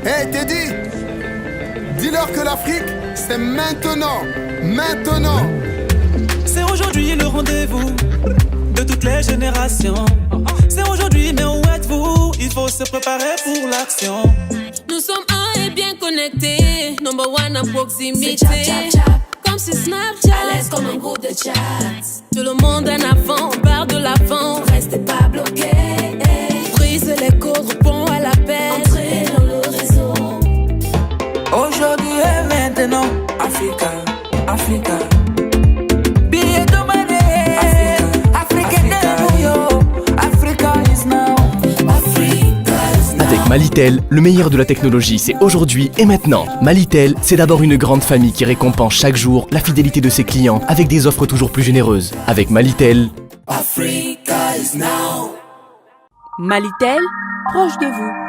Hey Teddy, dis-leur que l'Afrique, c'est maintenant. Maintenant. C'est aujourd'hui le rendez-vous de toutes les générations. C'est aujourd'hui, mais où êtes-vous? Il faut se préparer pour l'action. Nous sommes un et bien connectés. Number one en proximité. Comme si Snapchat, à l'aise comme un groupe de chat. tout le monde en avant, on part de l'avant. Restez pas bloqués. Brise les codes, répond à l'appel. Entrez dans le réseau. Aujourd'hui et maintenant, Africa, Africa. Billet de monnaie, Africa is now. Africa is now. Avec Malitel, le meilleur de la technologie, c'est aujourd'hui et maintenant. Malitel, c'est d'abord une grande famille qui récompense chaque jour la fidélité de ses clients avec des offres toujours plus généreuses. Avec Malitel, Africa is now. Malitel, proche de vous.